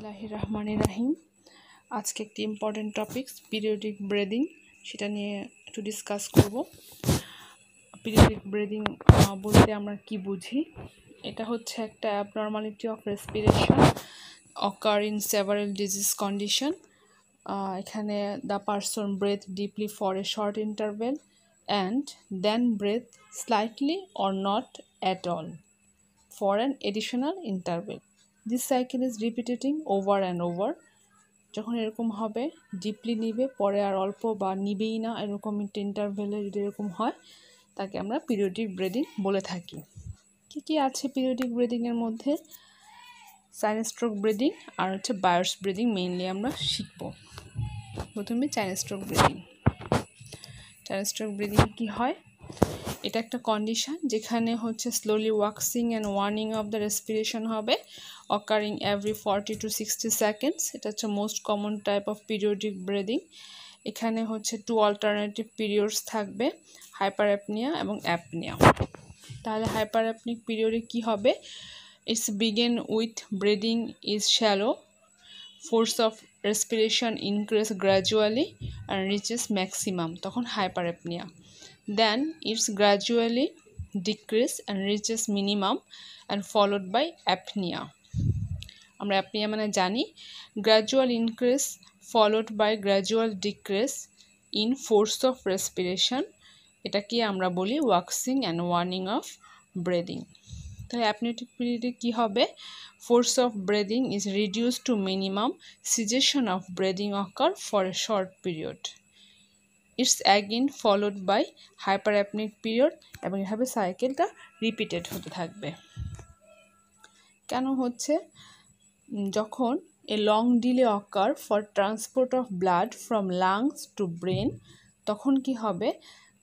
বিসমিল্লাহির রহমানির রহিম। আজকে একটি ইম্পর্টেন্ট টপিকস পিরিয়ডিক ব্রিদিং, সেটা নিয়ে একটু ডিসকাস করব। পিরিয়ডিক ব্রিদিং বলতে আমরা কি বুঝি? এটা হচ্ছে একটা abnormality of respiration occur in several disease condition. এখানে the person breath deeply for a short interval and then breath slightly or not at all for an additional interval. This cycle is repeating over and over. যখন এরকম হবে, deeply নিবে, পরে আর অল্প বা নিবেই না, এরকম ইন্টারভেলে যদি এরকম হয়, তাকে আমরা পিরিয়ডিক ব্রিদিং বলে থাকি। কি কি আছে পিরিয়ডিক ব্রিদিংয়ের মধ্যে? সাইন স্ট্রোক ব্রিদিং আর হচ্ছে বায়ার্স ব্রিদিং মেইনলি আমরা শিখব। প্রথমে Cheyne Stokes breathing. Cheyne Stokes breathing কি হয়? এটা একটা কন্ডিশন যেখানে হচ্ছে স্লোলি ওয়াক্সিং অ্যান্ড ওয়ার্নিং অফ দ্য রেসপিরেশন হবে, অকারিং এভরি 40 to 60 সেকেন্ডস। এটা হচ্ছে most common type of periodic breathing. এখানে হচ্ছে 2 অল্টারনেটিভ পিরিয়ডস থাকবে, হাইপার অ্যাপনিয়া এবং অ্যাপনিয়া। তাহলে হাইপার অ্যাপনিক পিরিয়ডে কি হবে? It's begin with breathing is shallow, force of respiration increase gradually and reaches maximum, তখন hyper apnea. Then it's gradually decrease and reaches minimum and followed by apnea. আমরা apnea মানে জানি, gradual increase followed by gradual decrease in force of respiration, এটাকে আমরা বলি waxing and waning of breathing। তাহলে অ্যাপনিওটিক পিরিয়ডে কি হবে? Force of breathing is reduce to minimum, cessation of breathing occur for a short period. It's again followed by hyper apnoeic period, এবং এভাবে সাইকেলটা রিপিটেড হতে থাকবে। কেন হচ্ছে? যখন a long delay occur for transport of blood from lungs to brain, তখন কি হবে?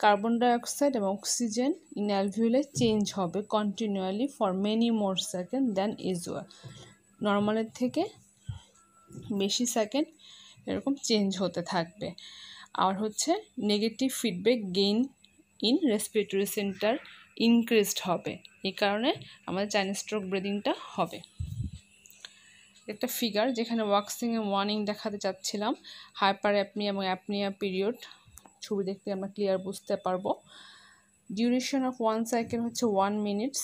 কার্বন ডাইঅক্সাইড এবং অক্সিজেন ইন অ্যালভিউলে চেঞ্জ হবে continually for many more second than usual. নর্মালের থেকে বেশি সেকেন্ড এরকম চেঞ্জ হতে থাকবে। আর হচ্ছে negative feedback gain in respiratory centre increased হবে। এই কারণে আমাদের চাইন স্ট্রোক ব্রিদিংটা হবে। একটা ফিগার যেখানে ওয়াক্সিং এবং ওয়ার্নিং দেখাতে চাচ্ছিলাম, হাইপার অ্যাপনিয়া এবং অ্যাপনিয়া পিরিয়ড। ছবি দেখতে আমরা ক্লিয়ার বুঝতে পারবো। ডিউরেশন অফ ওয়ান সাইকেল হচ্ছে 1 মিনিটস,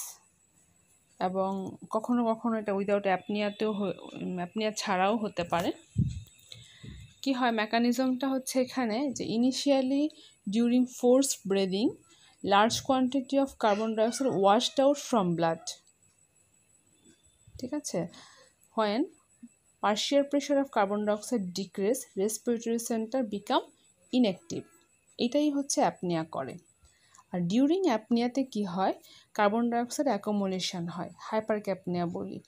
এবং কখনো কখনো এটা উইদাউট অ্যাপনিয়া ছাড়াও হতে পারে। কি হয়? মেকানিজমটা হচ্ছে এখানে যে initially during forced breathing large quantity of carbon dioxide washed out from blood. ঠিক আছে? When partial pressure of carbon dioxide decrease, respiratory centre become inactive. এটাই হচ্ছে অ্যাপনিয়া করে। আর ডিউরিং অ্যাপনিয়াতে কি হয়? কার্বন ডাইঅক্সাইড অ্যাকোমোলেশন হয়, হাইপার ক্যাপনিয়া বলি,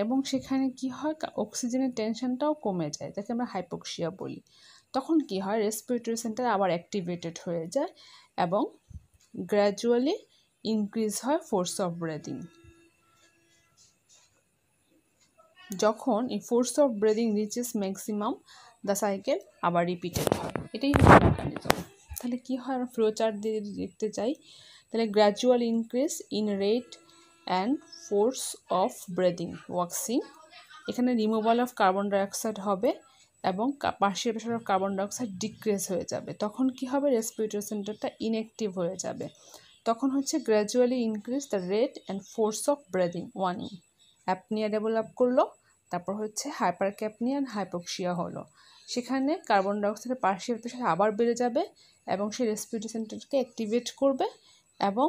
এবং সেখানে কি হয়? অক্সিজেনের টেনশনটাও কমে যায়, যাকে আমরা হাইপোক্সিয়া বলি। তখন কি হয়? রেসপিরেটরি সেন্টার আবার অ্যাক্টিভেটেড হয়ে যায় এবং গ্র্যাজুয়ালি ইনক্রিজ হয় ফোর্স অফ ব্রিদিং। যখন এই force of breathing reaches maximum, the cycle আবার রিপিটেড হয়। এটাই হচ্ছে মেকানিজম। তাহলে কি হয়? আমরা ফ্লোচার্ট দিয়ে দেখতে চাই, তাহলে gradual increase in rate and force of breathing waxing, এখানে রিমুভাল অফ কার্বন ডাইঅক্সাইড হবে এবং partial pressure of carbon dioxide decrease হয়ে যাবে। তখন কি হবে? রেসপিরেটরি সেন্টারটা ইনঅ্যাক্টিভ হয়ে যাবে। তখন হচ্ছে gradually increase the rate and force of breathing ওয়ার্নিং, অ্যাপনিয়া ডেভেলপ করলো। তারপর হচ্ছে হাইপার ক্যাপনিয়া অ্যান্ড হাইপোক্সিয়া হলো। সেখানে কার্বন ডাইঅক্সাইডের পার্শিয়াল প্রেশার আবার বেড়ে যাবে এবং সেই রেসপিরেটরি সেন্টারকে অ্যাক্টিভেট করবে এবং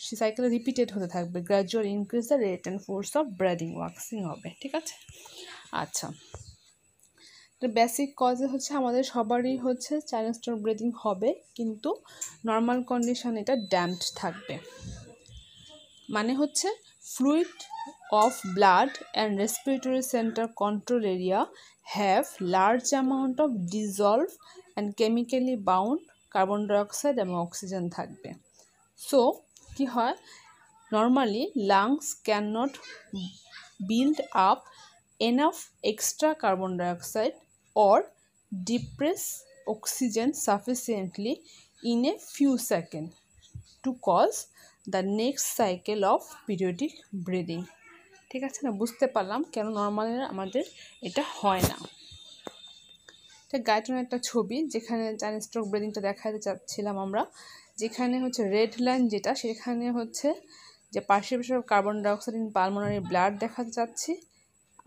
সে সাইকেল রিপিটেড হতে থাকবে। Gradual increase the rate and force of breathing waxing হবে। ঠিক আছে? আচ্ছা, তো বেসিক কজে হচ্ছে আমাদের সবারই হচ্ছে চাইন স্ট্রোক ব্রিদিং হবে, কিন্তু নর্মাল কন্ডিশন এটা ড্যাম্পড থাকবে। মানে হচ্ছে fluid of blood and respiratory center control area have large amount of dissolved and chemically bound carbon dioxide এবং অক্সিজেন থাকবে। সো কি হয়? Normally lungs can not build up enough extra carbon dioxide or depress oxygen sufficiently in a few seconds to cause the next cycle of periodic breathing. ঠিক আছে না, বুঝতে পারলাম কেন নর্মাল আমাদের এটা হয় না। এটা গাইটনের একটা ছবি যেখানে চাইনিজ স্ট্রোক ব্রিদিংটা দেখাতে চাচ্ছিলাম আমরা, যেখানে হচ্ছে রেড লাইন যেটা, সেখানে হচ্ছে যে participation of carbon dioxide in pulmonary blood দেখাতে চাচ্ছি।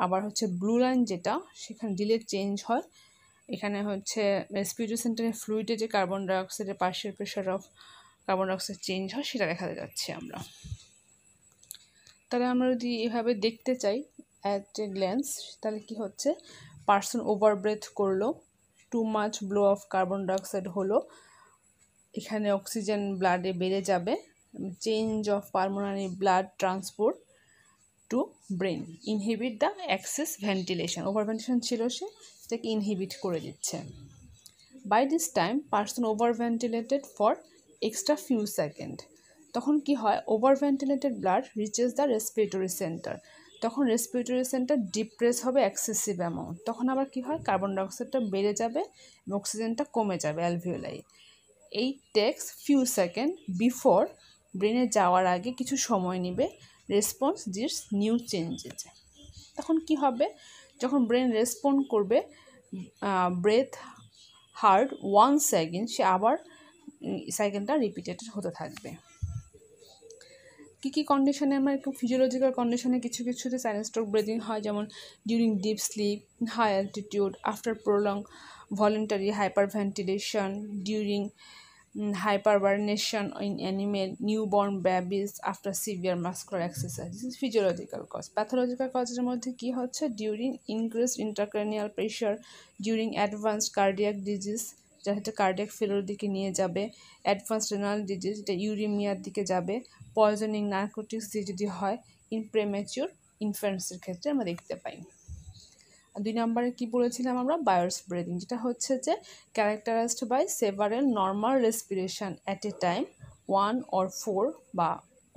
আবার হচ্ছে ব্লু লাইন যেটা, সেখানে ডিলেট চেঞ্জ হয়, এখানে হচ্ছে রেসপিরেটরি সেন্টারের ফ্লুইডে যে কার্বন ডাইঅক্সাইডের partial pressure of carbon dioxide change হয় সেটা দেখাতে যাচ্ছি আমরা। তাহলে আমরা যদি এভাবে দেখতে চাই অ্যাট এ গ্ল্যান্স, তাহলে কি হচ্ছে, পার্সন ওভার ব্রেথ করলো, too much blow off carbon dioxide হলো, এখানে অক্সিজেন ব্লাডে বেড়ে যাবে, change of pulmonary blood transport to brain, inhibit the excess ventilation, over ventilation ছিল সে সেটাকে ইনহিবিট করে দিচ্ছে। By this time person over ventilated for extra few second, তখন কি হয়, over ventilated blood reaches the respiratory centre, তখন respiratory centre depress হবে এক্সেসিভ অ্যামাউন্ট, তখন আবার কি হয়, কার্বন ডাইঅক্সাইডটা বেড়ে যাবে এবং অক্সিজেনটা কমে যাবে অ্যালভিওলাই। এই টেক্স ফিউ সেকেন্ড বিফোর, ব্রেনে যাওয়ার আগে কিছু সময় নেবে, রেসপন্স দিস নিউ চেঞ্জেস। তখন কি হবে, যখন ব্রেন রেসপন্ড করবে, ব্রেথ হার্ড 1 সেকেন্ড, সে আবার সাইকেলটা রিপিটেড হতে থাকবে। কী কন্ডিশনে আমরা একটু ফিজিওলজিক্যাল কন্ডিশনে কিছুতে সাইলেন্ট স্ট্রোক ব্রিদিং হয়, যেমন during deep sleep, high altitude, after prolong voluntary hyper ventilation, during hyperbarination in animal, newborn babies after severe muscular exercise. This is physiological cause. Pathological causes মধ্যে কি হচ্ছে, during increased intracranial pressure, during advanced cardiac disease, যেটা হচ্ছে cardiac ফেলোর দিকে নিয়ে যাবে, advanced renal disease, এটা ইউরিমিয়ার দিকে যাবে, পয়জনিং নার্কোটিক্স দিয়ে যদি হয়, ইন প্রেম্যাচিউর ইনফ্যান্টসের ক্ষেত্রে আমরা দেখতে পাই। 2 নম্বরে কি বলেছিলাম আমরা, বায়ার্স ব্রিদিং, যেটা হচ্ছে যে characterised by several normal respiration at a time 1 or 4 বা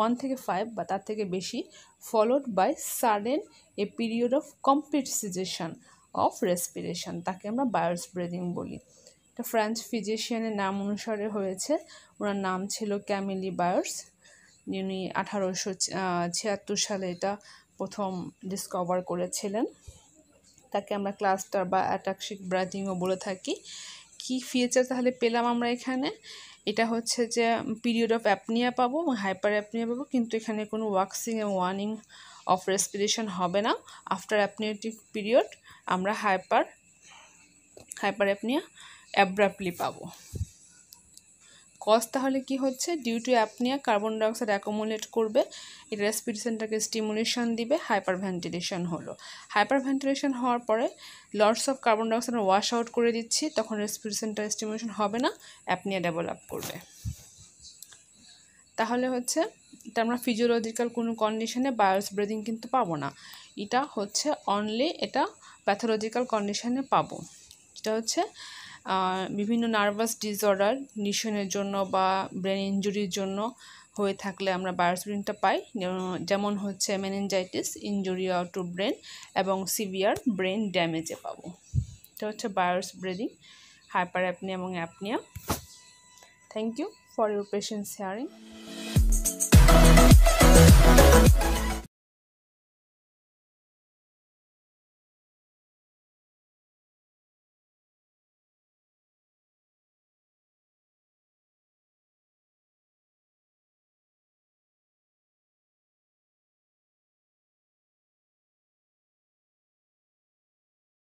1 থেকে 5 বা তার থেকে বেশি, followed by sudden a period of complete cessation of respiration, তাকে আমরা বায়ার্স ব্রিদিং বলি। এটা ফ্রেঞ্চ ফিজিশিয়ানের নাম অনুসারে হয়েছে, ওনার নাম ছিল ক্যামিলি বায়ার্স, উনি 1876 সালে এটা প্রথম ডিসকভার করেছিলেন। তাকে আমরা ক্লাস্টার বা অ্যাটাক্সিক ব্রিদিংও বলে থাকি। কি ফিচার তাহলে পেলাম আমরা এখানে, এটা হচ্ছে যে পিরিয়ড অফ অ্যাপনিয়া পাবো এবং হাইপার অ্যাপনিয়া পাবো, কিন্তু এখানে কোনো ওয়াক্সিং এবং ওয়ার্নিং অফ রেসপিরেশন হবে না। আফটার অ্যাপনিওটিক পিরিয়ড আমরা হাইপার অ্যাপনিয়া অ্যাব্রাপ্টলি পাবো। কজ তাহলে কি হচ্ছে, due to apnoea carbon dioxide accumulate করবে, এটা রেসপিরেশনটাকে স্টিমুলেশন দিবে, হাইপার ভেন্টিলেশন হলো। হাইপার ভেন্টিলেশন হওয়ার পরে lots of carbon dioxide wash out করে দিচ্ছি, তখন রেসপিরেশনটা স্টিমুলেশন হবে না, অ্যাপনিয়া ডেভেলপ করবে। তাহলে হচ্ছে এটা আমরা ফিজিওলজিক্যাল কোনো কন্ডিশনে বায়ার্স ব্রিদিং কিন্তু পাবো না, এটা হচ্ছে অনলি এটা প্যাথোলজিক্যাল কন্ডিশনে পাবো। এটা হচ্ছে বিভিন্ন নার্ভাস ডিসঅর্ডার নিশনের জন্য বা ব্রেন ইনজুরির জন্য হয়ে থাকলে আমরা বায়ার্স ব্রিদিংটা পাই, যেমন হচ্ছে মেনিনজাইটিস, ইনজুরি টু ব্রেন এবং সিভিয়ার ব্রেন ড্যামেজে পাবো। এটা হচ্ছে বায়ার্স ব্রিদিং, হাইপার অ্যাপনিয়া এবং apnoea. Thank you for your patience hearing.